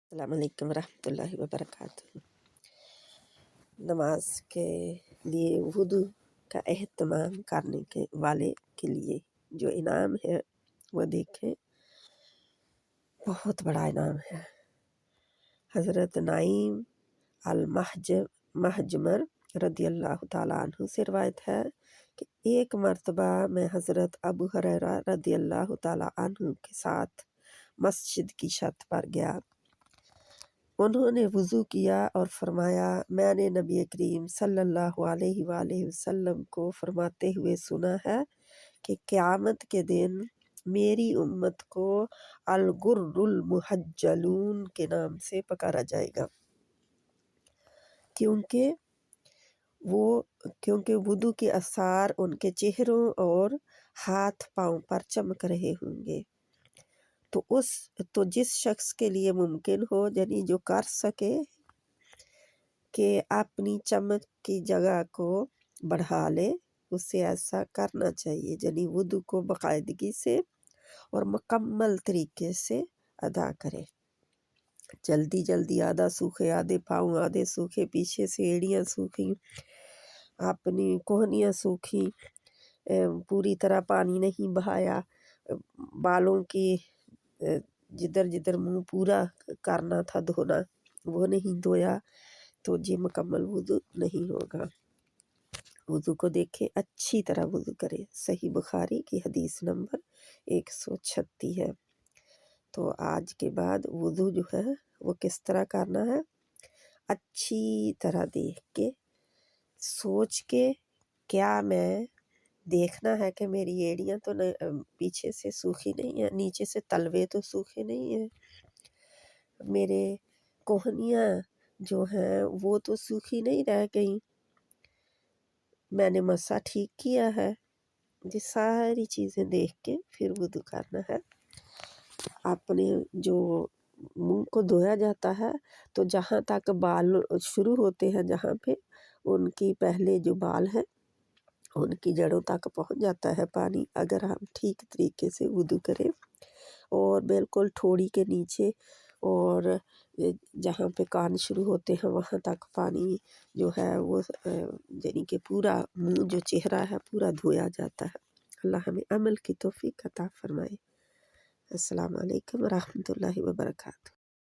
अस्सलाम वालेकुम रहमतुल्लाहि व बरकातुहू। नमाज के लिए वुदू का एहतमाम करने के वाले के लिए जो इनाम है वो देखें, बहुत बड़ा इनाम है। हज़रत नाइम महजमर रदियल्लाहु ताला अन्हु से रवायत है कि एक मर्तबा मैं हज़रत अबू हुरैरा रदियल्लाहु ताला अन्हु के साथ मस्जिद की छत पर गया। उन्होंने वज़ू किया और फरमाया, मैंने नबी करीम सल्लल्लाहु अलैहि वसल्लम को फरमाते हुए सुना है कि क़यामत के दिन मेरी उम्मत को अल-गुर्रुल मुहज्जलून के नाम से पुकारा जाएगा, क्योंकि वुदू के आसार उनके चेहरों और हाथ पाँव पर चमक रहे होंगे। तो जिस शख्स के लिए मुमकिन हो, यानी जो कर सके कि अपनी चमक की जगह को बढ़ा ले, उसे ऐसा करना चाहिए, यानी वुदू को बाकायदगी से और मुकम्मल तरीके से अदा करे। जल्दी जल्दी आधा सूखे आधे पाँव आधे सूखे, पीछे से एड़ियाँ सूखी, अपनी कोहनियाँ सूखी, पूरी तरह पानी नहीं बहाया, बालों की जिधर जिधर मुंह पूरा करना था धोना वो नहीं धोया, तो ये मुकम्मल वुदू नहीं होगा। वुदू को देखे, अच्छी तरह वुदू करे। सही बुखारी की हदीस नंबर 136 है। तो आज के बाद वुदू जो है वो किस तरह करना है, अच्छी तरह देख के सोच के, क्या मैं देखना है कि मेरी एड़ियाँ तो पीछे से सूखी नहीं है, नीचे से तलवे तो सूखे नहीं है, मेरे कोहनियाँ जो हैं वो तो सूखी नहीं रह गई, मैंने मसा ठीक किया है। ये सारी चीज़ें देख के फिर वुदू करना है। अपने जो मुंह को धोया जाता है, तो जहाँ तक बाल शुरू होते हैं, जहाँ पे उनकी पहले जो बाल हैं उनकी जड़ों तक पहुंच जाता है पानी, अगर हम ठीक तरीके से वुदू करें। और बिल्कुल ठोड़ी के नीचे और जहाँ पे कान शुरू होते हैं वहाँ तक पानी जो है वो यानी कि पूरा मुंह जो चेहरा है पूरा धोया जाता है। अल्लाह हमें अमल की तौफीक अता फरमाए। अस्सलाम वालेकुम रहमतुल्लाहि व बरकातुहू।